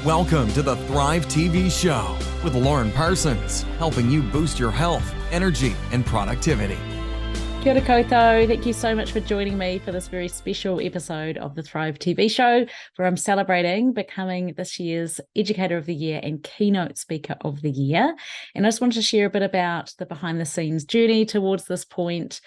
Welcome to the Thrive TV Show with Lauren Parsons, helping you boost your health, energy, and productivity. Kia ora koutou. Thank you so much for joining me for this very special episode of the Thrive TV Show, where I'm celebrating becoming this year's Educator of the Year and Keynote Speaker of the Year. And I just wanted to share a bit about the behind-the-scenes journey towards this point.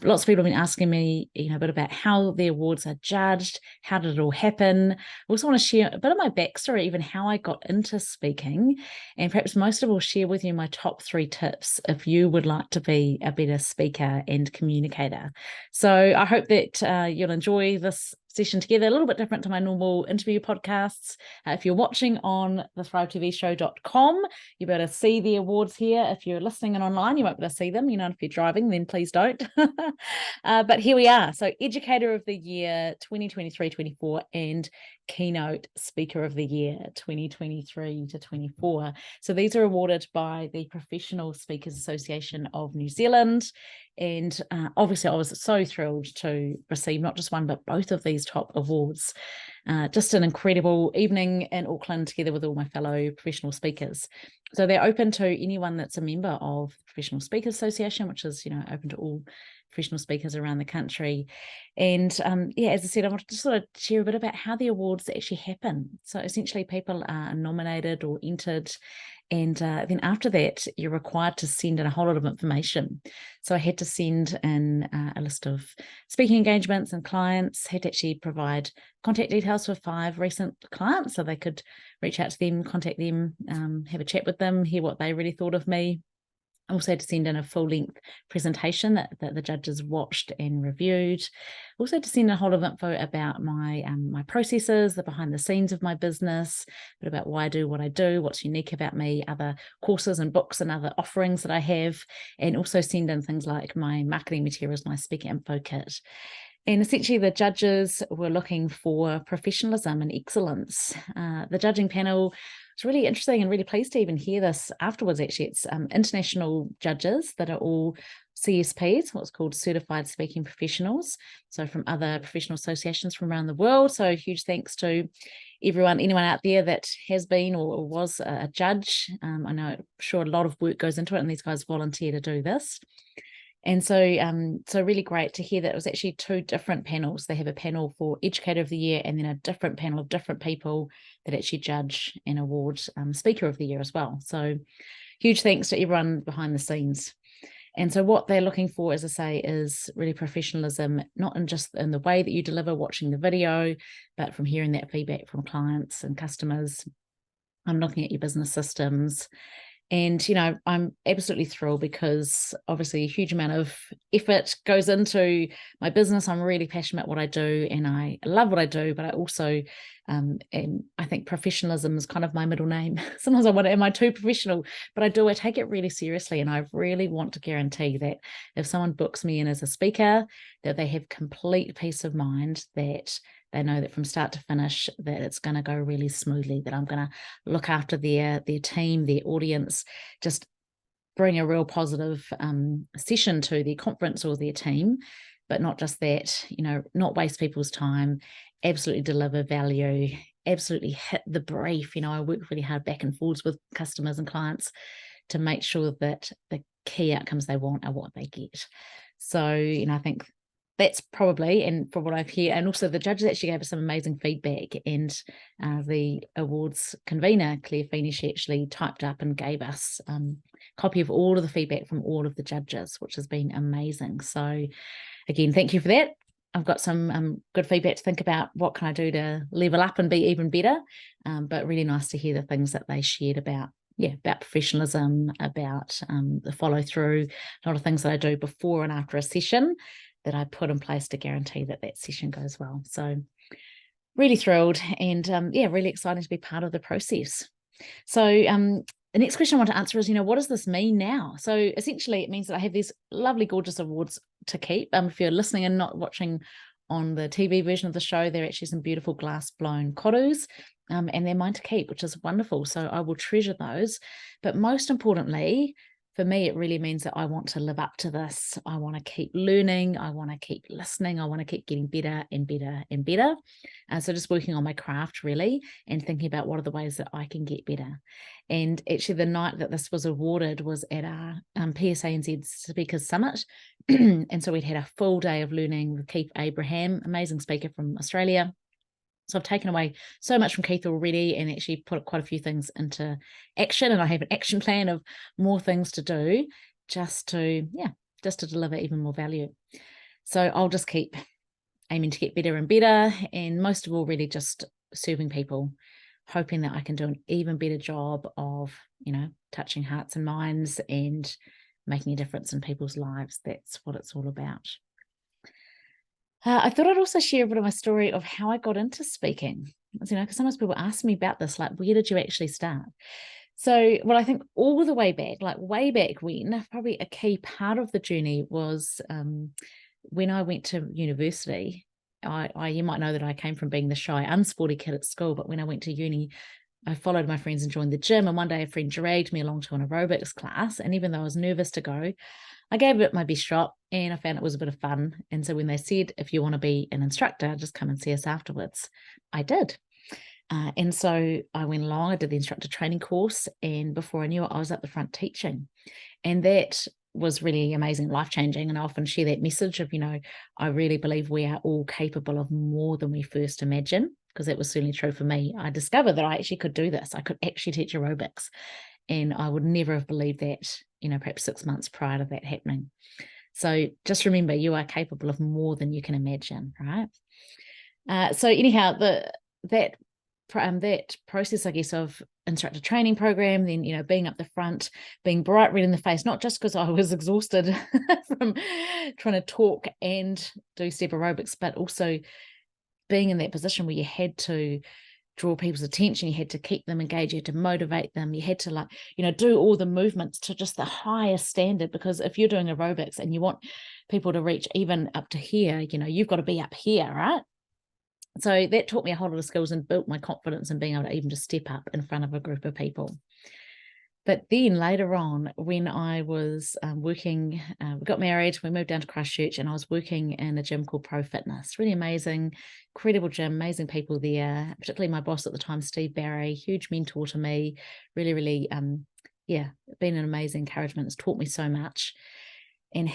Lots of people have been asking me, a bit about how the awards are judged, how did it all happen. I also want to share a bit of my backstory, even how I got into speaking, and perhaps most of all share with you my top 3 tips if you would like to be a better speaker and communicator. So I hope that you'll enjoy this session together, a little bit different to my normal interview podcasts. If you're watching on the thrivetvshow.com, you'll be able to see the awards here. If you're listening and online, you won't be able to see them. If you're driving, then please don't. But here we are. So Educator of the Year 2023-24 and Keynote Speaker of the Year 2023-24. So these are awarded by the Professional Speakers Association of New Zealand. And obviously I was so thrilled to receive not just one, but both of these top awards. Just an incredible evening in Auckland together with all my fellow professional speakers. So they're open to anyone that's a member of the Professional Speakers Association, which is, open to all professional speakers around the country. And as I said, I wanted to sort of share a bit about how the awards actually happen. So essentially people are nominated or entered, and then after that, you're required to send in a whole lot of information. So I had to send in a list of speaking engagements and clients, had to actually provide contact details for 5 recent clients so they could reach out to them, contact them, have a chat with them, hear what they really thought of me. I also had to send in a full-length presentation that the judges watched and reviewed. Also had to send a whole lot of info about my processes, the behind the scenes of my business, a bit about why I do what I do, what's unique about me, other courses and books and other offerings that I have, and also send in things like my marketing materials, my speaker info kit. And essentially the judges were looking for professionalism and excellence. The judging panel was really interesting and really pleased to even hear this afterwards, actually. It's international judges that are all CSPs, what's called Certified Speaking Professionals, so from other professional associations from around the world. So huge thanks to anyone out there that has been or was a judge. I know, I'm sure a lot of work goes into it, and these guys volunteer to do this. And so really great to hear that it was actually 2 different panels. They have a panel for Educator of the Year and then a different panel of different people that actually judge and award Speaker of the Year as well. So huge thanks to everyone behind the scenes. And so what they're looking for, as I say, is really professionalism, not just in the way that you deliver watching the video, but from hearing that feedback from clients and customers. I'm looking at your business systems. And, I'm absolutely thrilled because obviously a huge amount of effort goes into my business. I'm really passionate about what I do and I love what I do, but I also, I think professionalism is kind of my middle name. Sometimes I wonder, am I too professional? But I take it really seriously. And I really want to guarantee that if someone books me in as a speaker, that they have complete peace of mind that they know that from start to finish that it's going to go really smoothly, that I'm going to look after their team, their audience, just bring a real positive session to their conference or their team, but not just that, not waste people's time, absolutely deliver value, absolutely hit the brief. I work really hard back and forwards with customers and clients to make sure that the key outcomes they want are what they get. So, I think that's probably, and from what I've heard, and also the judges actually gave us some amazing feedback, and the awards convener, Claire Feeney, she actually typed up and gave us a copy of all of the feedback from all of the judges, which has been amazing. So again, thank you for that. I've got some good feedback to think about. What can I do to level up and be even better? But really nice to hear the things that they shared about professionalism, about the follow through, a lot of things that I do before and after a session that I put in place to guarantee that session goes well. So really thrilled and really excited to be part of the process. So the next question I want to answer is, what does this mean now? So essentially it means that I have these lovely, gorgeous awards to keep. If you're listening and not watching on the TV version of the show, they're actually some beautiful glass blown korus, and they're mine to keep, which is wonderful. So I will treasure those. But most importantly, for me, it really means that I want to live up to this. I want to keep learning. I want to keep listening. I want to keep getting better and better and better. So just working on my craft really, and thinking about what are the ways that I can get better. And actually the night that this was awarded was at our PSANZ Speakers Summit. And so we'd had a full day of learning with Keith Abraham, amazing speaker from Australia. So I've taken away so much from Keith already and actually put quite a few things into action. And I have an action plan of more things to do just to deliver even more value. So I'll just keep aiming to get better and better. And most of all, really just serving people, hoping that I can do an even better job of, touching hearts and minds and making a difference in people's lives. That's what it's all about. I thought I'd also share a bit of my story of how I got into speaking, because sometimes people ask me about this, like, where did you actually start? So, well, I think all the way back, way back when, probably a key part of the journey was when I went to university. You might know that I came from being the shy, unsporty kid at school, but when I went to uni, I followed my friends and joined the gym. And one day a friend dragged me along to an aerobics class. And even though I was nervous to go, I gave it my best shot and I found it was a bit of fun. And so when they said, if you want to be an instructor, just come and see us afterwards, I did. And so I went along, I did the instructor training course, and before I knew it, I was at the front teaching. And that was really amazing, life-changing. And I often share that message of, I really believe we are all capable of more than we first imagine, because that was certainly true for me. I discovered that I actually could do this. I could actually teach aerobics. And I would never have believed that, perhaps 6 months prior to that happening. So just remember, you are capable of more than you can imagine, right? So anyhow, that process, I guess, of instructor training program, then, being up the front, being bright red in the face, not just because I was exhausted from trying to talk and do step aerobics, but also being in that position where you had to draw people's attention, you had to keep them engaged, you had to motivate them, you had to do all the movements to just the highest standard, because if you're doing aerobics and you want people to reach even up to here, you've got to be up here, right? So that taught me a whole lot of skills and built my confidence in being able to even just step up in front of a group of people. But then later on, when I was working, we got married, we moved down to Christchurch, and I was working in a gym called Pro Fitness. Really amazing, incredible gym, amazing people there, particularly my boss at the time, Steve Barry, huge mentor to me, really, really, been an amazing encouragement. It's taught me so much. And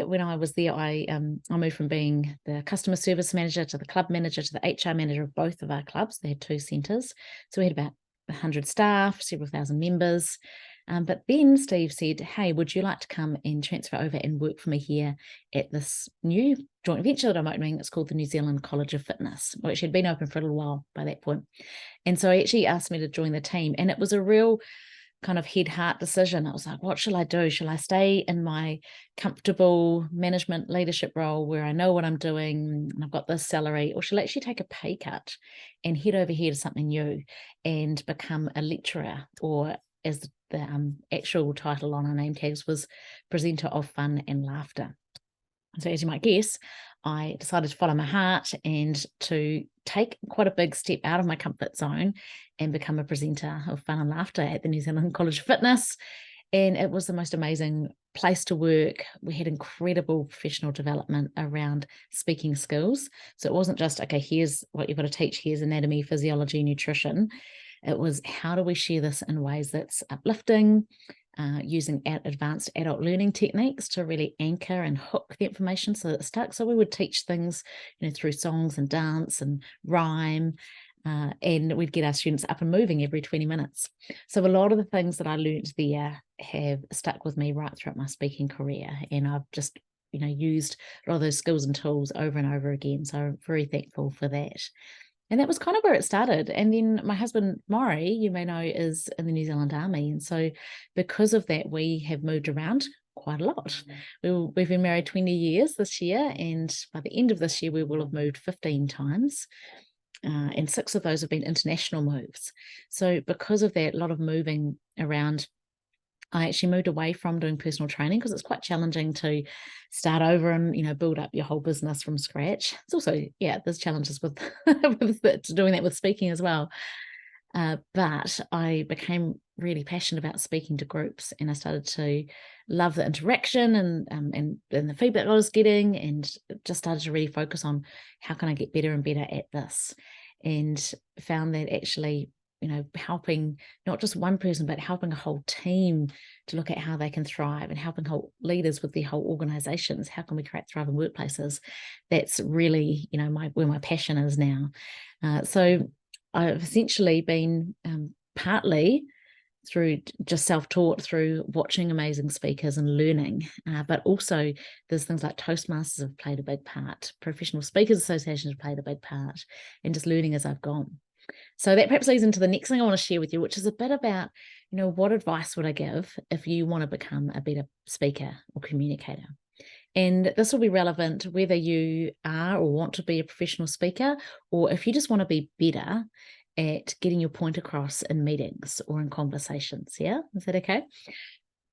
when I was there, I moved from being the customer service manager to the club manager to the HR manager of both of our clubs. They had 2 centres. So we had about 100 staff, several thousand members. But then Steve said, hey, would you like to come and transfer over and work for me here at this new joint venture that I'm opening? It's called the New Zealand College of Fitness, which had been open for a little while by that point. And so he actually asked me to join the team. And it was a real kind of heart decision. I was like, what shall I do? Shall I stay in my comfortable management leadership role where I know what I'm doing and I've got this salary, or shall I actually take a pay cut and head over here to something new and become a lecturer, or as the actual title on our name tags was, presenter of fun and laughter. So as you might guess, I decided to follow my heart and to take quite a big step out of my comfort zone and become a presenter of fun and laughter at the New Zealand College of Fitness. And it was the most amazing place to work. We had incredible professional development around speaking skills. So it wasn't just, okay, here's what you've got to teach, here's anatomy, physiology, nutrition. It was, how do we share this in ways that's uplifting, using advanced adult learning techniques to really anchor and hook the information so that it stuck. So we would teach things, through songs and dance and rhyme, and we'd get our students up and moving every 20 minutes. So a lot of the things that I learned there have stuck with me right throughout my speaking career, and I've just, used a lot of those skills and tools over and over again. So I'm very thankful for that. And that was kind of where it started. And then my husband, Maury, you may know, is in the New Zealand Army. And so because of that, we have moved around quite a lot. We've been married 20 years this year. And by the end of this year, we will have moved 15 times. And 6 of those have been international moves. So because of that, a lot of moving around, I actually moved away from doing personal training because it's quite challenging to start over and, build up your whole business from scratch. It's also, there's challenges with, with doing that with speaking as well. But I became really passionate about speaking to groups, and I started to love the interaction and the feedback I was getting, and just started to really focus on how can I get better and better at this, and found that actually, helping not just one person, but helping a whole team to look at how they can thrive, and helping whole leaders with their whole organizations, how can we create thriving workplaces? That's really, where my passion is now. So I've essentially been partly through just self-taught, through watching amazing speakers and learning, but also there's things like Toastmasters have played a big part, Professional Speakers Association have played a big part, and just learning as I've gone. So that perhaps leads into the next thing I want to share with you, which is a bit about, what advice would I give if you want to become a better speaker or communicator? And this will be relevant whether you are or want to be a professional speaker, or if you just want to be better at getting your point across in meetings or in conversations. Yeah, is that okay?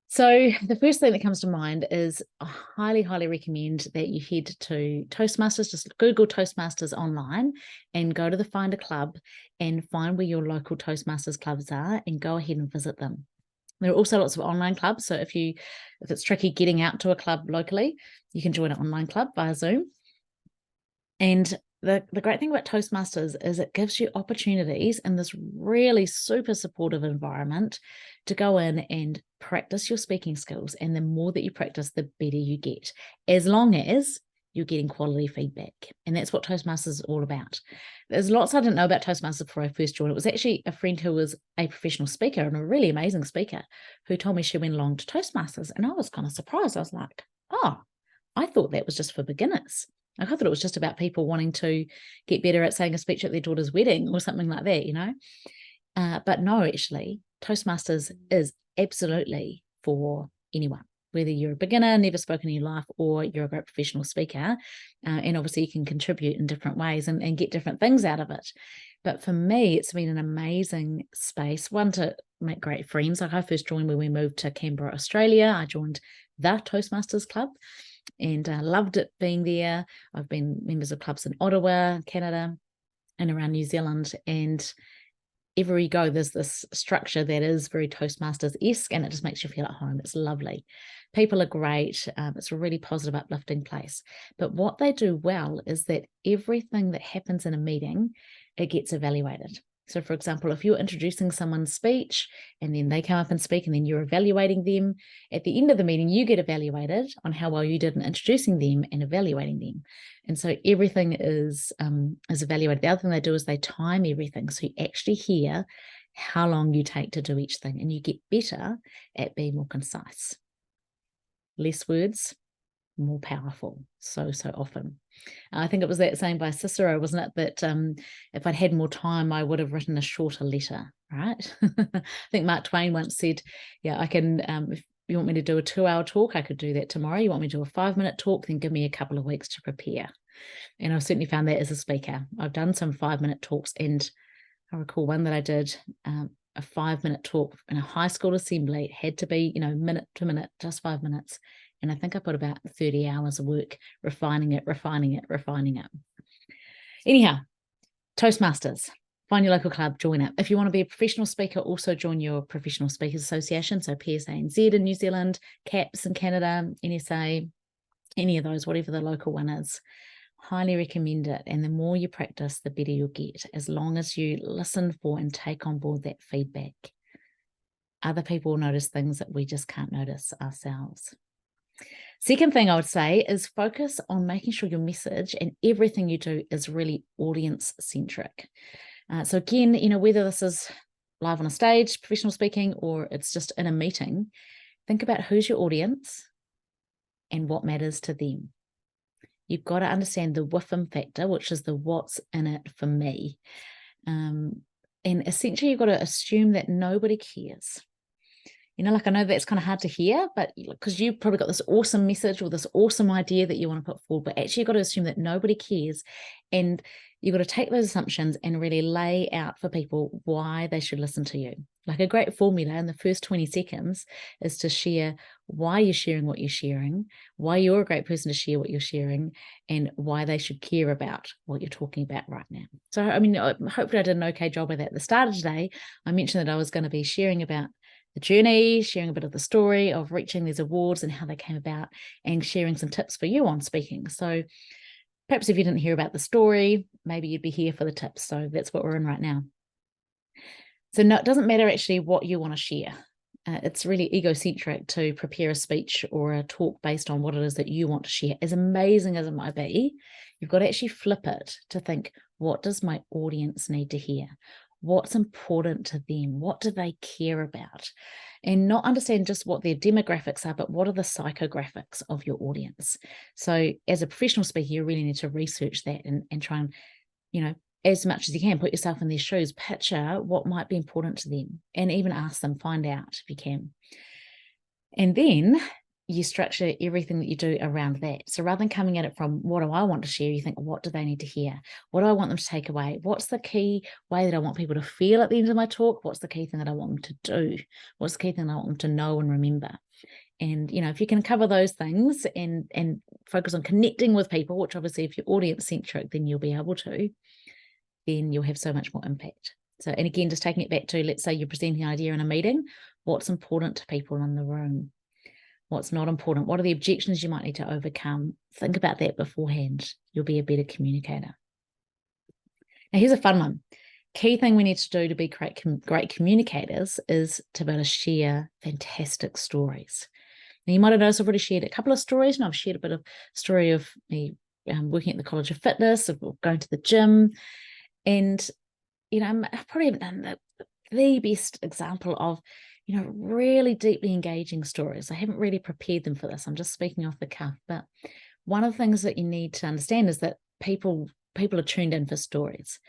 So the first thing that comes to mind is I highly, highly recommend that you head to Toastmasters. Just Google Toastmasters online and go to the Find a Club and find where your local Toastmasters clubs are and go ahead and visit them. There are also lots of online clubs. So if it's tricky getting out to a club locally, you can join an online club via Zoom. And the great thing about Toastmasters is it gives you opportunities in this really super supportive environment to go in and practice your speaking skills. And the more that you practice, the better you get, as long as you're getting quality feedback. And that's what Toastmasters is all about. There's lots I didn't know about Toastmasters before I first joined. It was actually a friend who was a professional speaker and a really amazing speaker who told me she went along to Toastmasters. And I was kind of surprised. I was like, oh, I thought that was just for beginners. I thought it was just about people wanting to get better at saying a speech at their daughter's wedding or something like that, But no, actually, Toastmasters is absolutely for anyone, whether you're a beginner, never spoken in your life, or you're a great professional speaker. And obviously you can contribute in different ways and get different things out of it. But for me, it's been an amazing space, one, to make great friends. Like I first joined when we moved to Canberra, Australia. I joined the Toastmasters Club and loved it being there. I've been members of clubs in Ottawa, Canada, and around New Zealand. And everywhere you go, there's this structure that is very Toastmasters-esque, and it just makes you feel at home. It's lovely. People are great. It's a really positive, uplifting place. But what they do well is that everything that happens in a meeting, it gets evaluated. So, for example, if you're introducing someone's speech and then they come up and speak and then you're evaluating them, at the end of the meeting, you get evaluated on how well you did in introducing them and evaluating them. And so everything is evaluated. The other thing they do is they time everything. So you actually hear how long you take to do each thing, and you get better at being more concise. Less words, more powerful, so often. I think it was that saying by Cicero, wasn't it, that if I'd had more time, I would have written a shorter letter, right? I think Mark Twain once said, yeah, I can, if you want me to do a 2-hour talk, I could do that tomorrow. You want me to do a 5-minute talk, then give me a couple of weeks to prepare. And I've certainly found that as a speaker. I've done some 5-minute talks, and I recall one that I did, a 5-minute talk in a high school assembly. It had to be, minute to minute, just 5 minutes. And I think I put about 30 hours of work refining it. Anyhow, Toastmasters, find your local club, join it. If you want to be a professional speaker, also join your Professional Speakers Association. So PSANZ in New Zealand, CAPS in Canada, NSA, any of those, whatever the local one is. Highly recommend it. And the more you practice, the better you'll get, as long as you listen for and take on board that feedback. Other people will notice things that we just can't notice ourselves. Second thing I would say is focus on making sure your message and everything you do is really audience-centric. So again, whether this is live on a stage, professional speaking, or it's just in a meeting, think about who's your audience and what matters to them. You've got to understand the WIFM factor, which is the what's in it for me. And essentially, you've got to assume that nobody cares. Like I know that's kind of hard to hear, but because you've probably got this awesome message or this awesome idea that you want to put forward, but actually you've got to assume that nobody cares. And you've got to take those assumptions and really lay out for people why they should listen to you. Like a great formula in the first 20 seconds is to share why you're sharing what you're sharing, why you're a great person to share what you're sharing, and why they should care about what you're talking about right now. So, I mean, hopefully I did an okay job of that. At the start of today, I mentioned that I was going to be sharing about the journey, sharing a bit of the story of reaching these awards and how they came about, and sharing some tips for you on speaking. So perhaps if you didn't hear about the story, maybe you'd be here for the tips. So that's what we're in right now. So no, it doesn't matter actually what you want to share. It's really egocentric to prepare a speech or a talk based on what it is that you want to share. As amazing as it might be, you've got to actually flip it to think, what does my audience need to hear? What's important to them? What do they care about? And not understand just what their demographics are, but what are the psychographics of your audience? So as a professional speaker, you really need to research that and try and, as much as you can, put yourself in their shoes, picture what might be important to them, and even ask them, find out if you can. And then you structure everything that you do around that. So rather than coming at it from what do I want to share, you think, what do they need to hear? What do I want them to take away? What's the key way that I want people to feel at the end of my talk? What's the key thing that I want them to do? What's the key thing that I want them to know and remember? And, if you can cover those things and focus on connecting with people, which obviously if you're audience-centric, then you'll be able to, then you'll have so much more impact. So, and again, just taking it back to, let's say you're presenting an idea in a meeting, what's important to people in the room? What's not important? What are the objections you might need to overcome? Think about that beforehand. You'll be a better communicator. Now, here's a fun one. Key thing we need to do to be great communicators is to be able to share fantastic stories. Now, you might have noticed I've already shared a couple of stories, and I've shared a bit of story of me working at the College of Fitness, of going to the gym, and I probably haven't done the best example of really deeply engaging stories. I haven't really prepared them for this. I'm just speaking off the cuff. But one of the things that you need to understand is that people are tuned in for stories.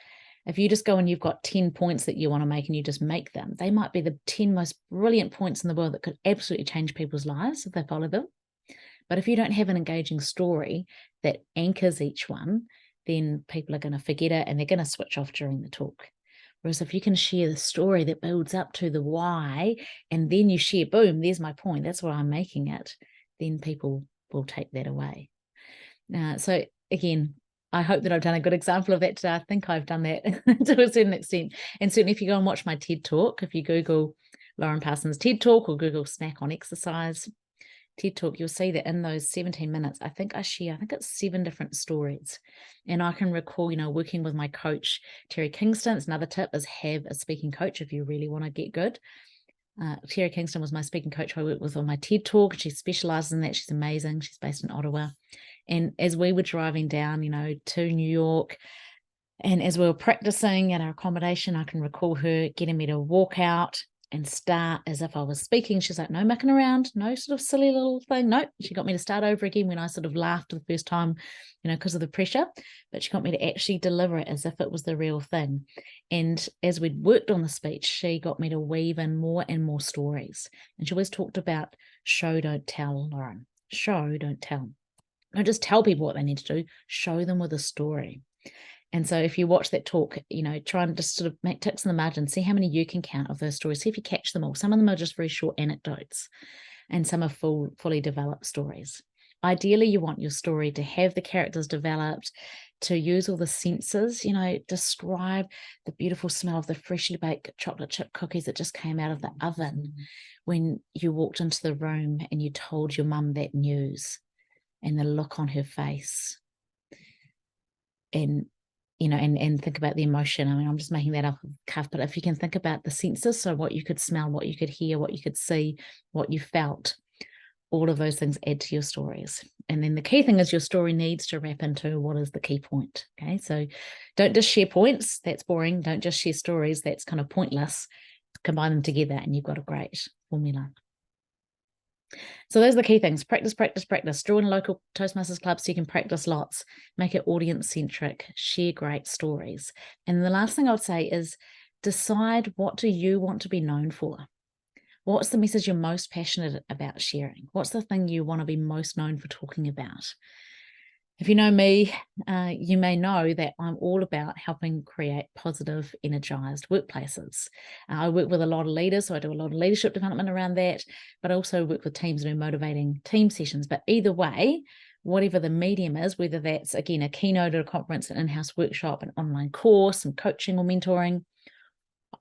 If you just go and you've got 10 points that you want to make and you just make them, they might be the 10 most brilliant points in the world that could absolutely change people's lives if they follow them. But if you don't have an engaging story that anchors each one, then people are going to forget it and they're going to switch off during the talk. Whereas if you can share the story that builds up to the why, and then you share, boom, there's my point, that's why I'm making it, then people will take that away. So again, I hope that I've done a good example of that today. I think I've done that to a certain extent. And certainly if you go and watch my TED Talk, if you Google Lauren Parsons TED Talk or Google Snack on Exercise TED Talk, you'll see that in those 17 minutes, I think it's 7 different stories. And I can recall, working with my coach, Terry Kingston. It's another tip is have a speaking coach if you really want to get good. Terry Kingston was my speaking coach I worked with on my TED Talk. She specializes in that. She's amazing. She's based in Ottawa. And as we were driving down, to New York, and as we were practicing at our accommodation, I can recall her getting me to walk out and start as if I was speaking. She's like, no mucking around, no sort of silly little thing. No, she got me to start over again when I sort of laughed the first time, because of the pressure, but she got me to actually deliver it as if it was the real thing. And as we'd worked on the speech, she got me to weave in more and more stories. And she always talked about show, don't tell, Lauren. Show, don't tell. Don't just tell people what they need to do, show them with a story. And so if you watch that talk, try and just sort of make ticks in the margin, see how many you can count of those stories, see if you catch them all. Some of them are just very short anecdotes and some are fully developed stories. Ideally, you want your story to have the characters developed, to use all the senses, describe the beautiful smell of the freshly baked chocolate chip cookies that just came out of the oven when you walked into the room and you told your mum that news, and the look on her face. And and think about the emotion. I mean, I'm just making that up off the cuff, but if you can think about the senses, so what you could smell, what you could hear, what you could see, what you felt, all of those things add to your stories. And then the key thing is your story needs to wrap into what is the key point. Okay, so don't just share points, that's boring. Don't just share stories, that's kind of pointless. Combine them together and you've got a great formula. So those are the key things. Practice, practice, practice. Join a local Toastmasters club so you can practice lots. Make it audience-centric. Share great stories. And the last thing I would say is decide, what do you want to be known for? What's the message you're most passionate about sharing? What's the thing you want to be most known for talking about? If you know me, you may know that I'm all about helping create positive, energized workplaces. I work with a lot of leaders, so I do a lot of leadership development around that, but I also work with teams and do motivating team sessions. But either way, whatever the medium is, whether that's, again, a keynote at a conference, an in-house workshop, an online course, some coaching or mentoring,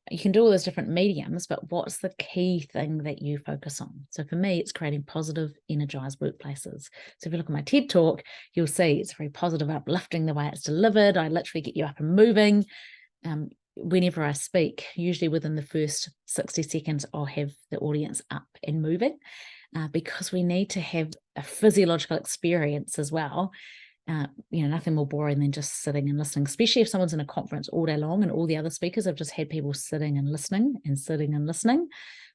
you can do all those different mediums, but what's the key thing that you focus on? So for me, it's creating positive, energized workplaces. So if you look at my TED talk, you'll see it's very positive, uplifting the way it's delivered. I literally get you up and moving. Whenever I speak, usually within the first 60 seconds, I'll have the audience up and moving, because we need to have a physiological experience as well. Nothing more boring than just sitting and listening, especially if someone's in a conference all day long and all the other speakers have just had people sitting and listening and sitting and listening.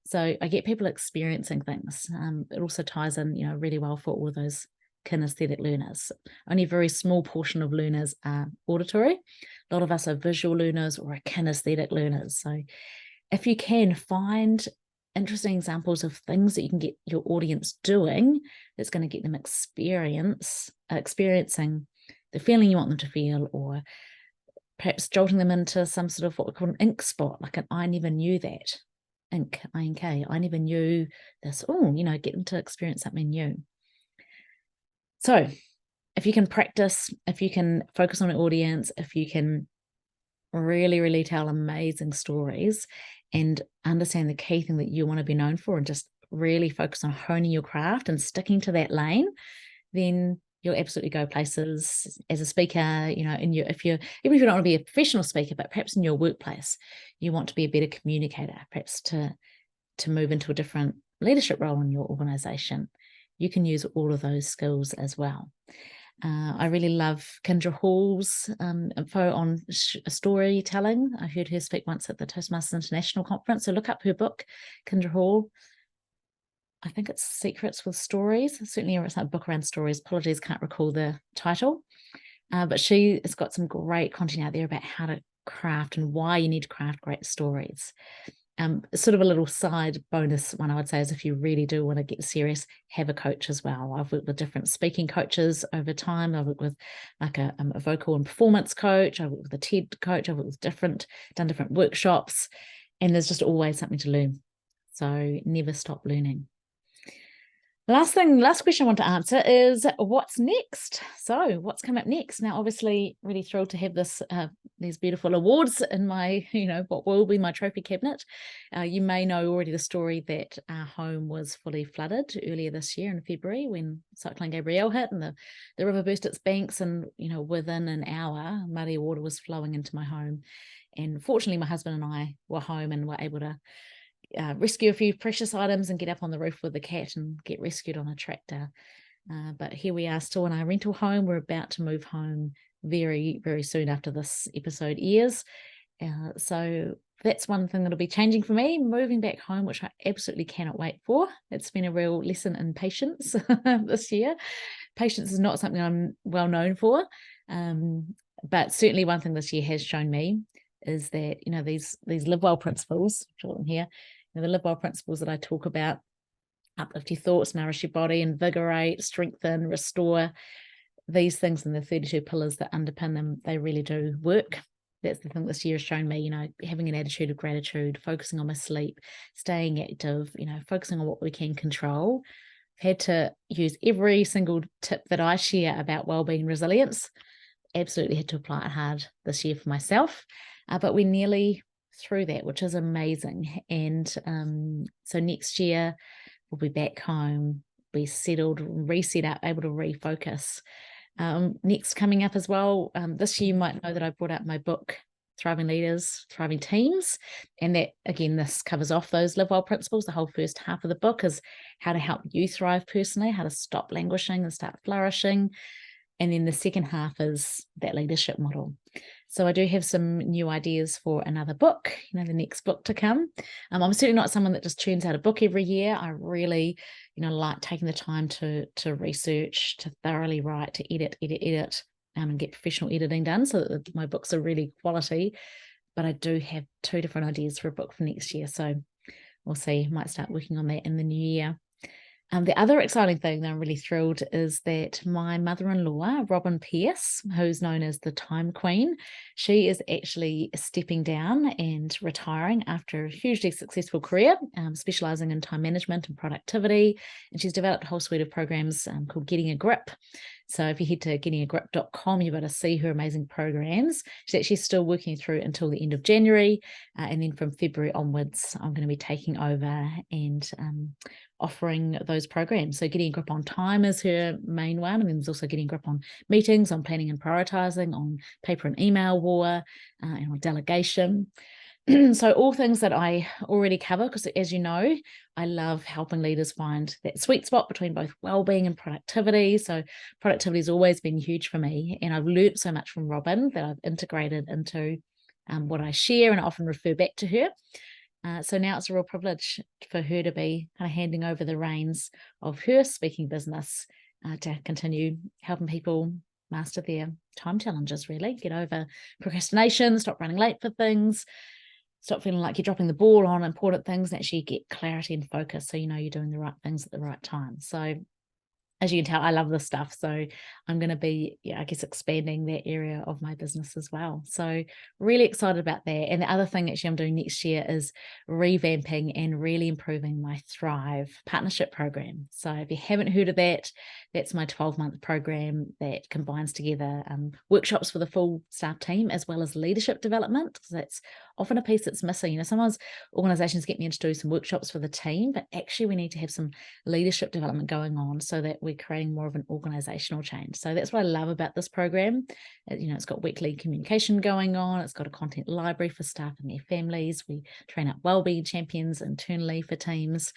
So I get people experiencing things. It also ties in, really well for all of those kinesthetic learners. Only a very small portion of learners are auditory. A lot of us are visual learners or are kinesthetic learners. So if you can find interesting examples of things that you can get your audience doing that's going to get them experiencing the feeling you want them to feel, or perhaps jolting them into some sort of what we call an ink spot, like an I never knew that. Ink, I-N-K, I never knew this. Get them to experience something new. So if you can practice, if you can focus on an audience, if you can really, really tell amazing stories and understand the key thing that you want to be known for and just really focus on honing your craft and sticking to that lane, then you'll absolutely go places as a speaker. Even if you don't want to be a professional speaker, but perhaps in your workplace, you want to be a better communicator, perhaps to move into a different leadership role in your organization. You can use all of those skills as well. I really love Kendra Hall's info on storytelling. I heard her speak once at the Toastmasters International Conference. So look up her book, Kendra Hall. I think it's Secrets with Stories. Certainly it's a book around stories. Apologies, can't recall the title. But she has got some great content out there about how to craft and why you need to craft great stories. Sort of a little side bonus one, I would say, is if you really do want to get serious, have a coach as well. I've worked with different speaking coaches over time. I've worked with like a vocal and performance coach. I've worked with a TED coach. I've worked with done different workshops, and there's just always something to learn. So never stop learning. Last question I want to answer is what's next? So what's come up next? Now, obviously, really thrilled to have these beautiful awards in my, what will be my trophy cabinet. You may know already the story that our home was fully flooded earlier this year in February when Cyclone Gabrielle hit and the river burst its banks, and, within an hour, muddy water was flowing into my home. And fortunately, my husband and I were home and were able to rescue a few precious items and get up on the roof with the cat and get rescued on a tractor. But here we are still in our rental home. We're about to move home very, very soon after this episode airs. So that's one thing that'll be changing for me, moving back home, which I absolutely cannot wait for. It's been a real lesson in patience this year. Patience is not something I'm well known for. But certainly one thing this year has shown me is that, these live well principles, draw them here, the live well principles that I talk about, uplift your thoughts, nourish your body, invigorate, strengthen, restore, these things and the 32 pillars that underpin them, they really do work. That's the thing this year has shown me, having an attitude of gratitude, focusing on my sleep, staying active, focusing on what we can control. I've had to use every single tip that I share about wellbeing resilience. Absolutely had to apply it hard this year for myself. But we're nearly through that, which is amazing. And so next year we'll be back home, be settled, reset up, able to refocus. Next coming up as well, this year you might know that I brought out my book, Thriving Leaders, Thriving Teams. And that, again, this covers off those live well principles. The whole first half of the book is how to help you thrive personally, how to stop languishing and start flourishing. And then the second half is that leadership model. So I do have some new ideas for another book, the next book to come. I'm certainly not someone that just churns out a book every year. I really, like taking the time to research, to thoroughly write, to edit, and get professional editing done so that my books are really quality. But I do have 2 different ideas for a book for next year. So we'll see, might start working on that in the new year. The other exciting thing that I'm really thrilled is that my mother-in-law, Robin Pierce, who's known as the Time Queen, she is actually stepping down and retiring after a hugely successful career, specialising in time management and productivity. And she's developed a whole suite of programs called Getting a Grip. So if you head to gettingagrip.com, you'll be able to see her amazing programs. She's actually still working through until the end of January. And then from February onwards, I'm going to be taking over and offering those programs. So Getting a Grip on Time is her main one. And then there's also Getting a Grip on Meetings, on planning and prioritizing, on paper and email war, and on delegation. So all things that I already cover, because as you know, I love helping leaders find that sweet spot between both well-being and productivity. So productivity has always been huge for me. And I've learned so much from Robin that I've integrated into what I share, and I often refer back to her. So now it's a real privilege for her to be kind of handing over the reins of her speaking business to continue helping people master their time challenges, really, get over procrastination, stop running late for things, stop feeling like you're dropping the ball on important things, and actually get clarity and focus so you know you're doing the right things at the right time. So as you can tell, I love this stuff. So I'm going to be, I guess, expanding that area of my business as well. So really excited about that. And the other thing actually I'm doing next year is revamping and really improving my Thrive partnership program. So if you haven't heard of that, that's my 12-month program that combines together workshops for the full staff team as well as leadership development, because that's often a piece that's missing. You know, sometimes organizations get me in to do some workshops for the team, but actually we need to have some leadership development going on so that we're creating more of an organizational change. So that's what I love about this program. You know, it's got weekly communication going on. It's got a content library for staff and their families. We train up wellbeing champions internally for teams.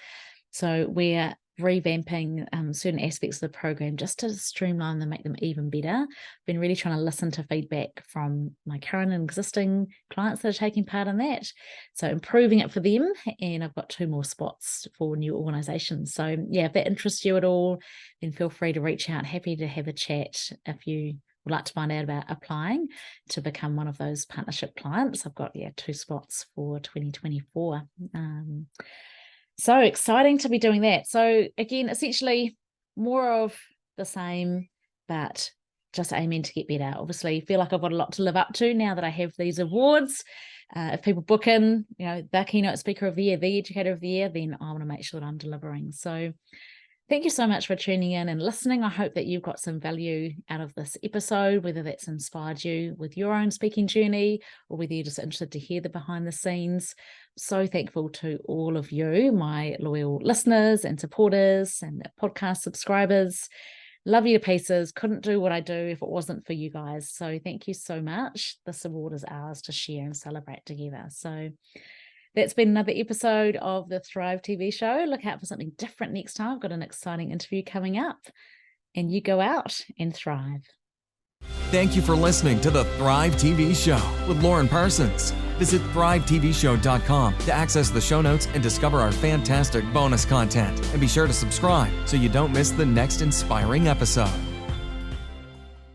So we're revamping certain aspects of the program just to streamline them, make them even better. I've been really trying to listen to feedback from my current and existing clients that are taking part in that. So improving it for them, and I've got 2 more spots for new organizations. So yeah, if that interests you at all, then feel free to reach out. Happy to have a chat if you would like to find out about applying to become one of those partnership clients. I've got 2 spots for 2024. So exciting to be doing that. So again, essentially more of the same, but just aiming to get better. Obviously, feel like I've got a lot to live up to now that I have these awards. If people book in, you know, the Keynote Speaker of the Year, the Educator of the Year, then I want to make sure that I'm delivering. So thank you so much for tuning in and listening. I hope that you've got some value out of this episode, whether that's inspired you with your own speaking journey or whether you're just interested to hear the behind the scenes. So thankful to all of you, my loyal listeners and supporters and podcast subscribers. Love you to pieces. Couldn't do what I do if it wasn't for you guys. So thank you so much. This award is ours to share and celebrate together. So that's been another episode of the Thrive TV show. Look out for something different next time. I've got an exciting interview coming up, and you go out and thrive. Thank you for listening to the Thrive TV show with Lauren Parsons. Visit thrivetvshow.com to access the show notes and discover our fantastic bonus content. And be sure to subscribe so you don't miss the next inspiring episode.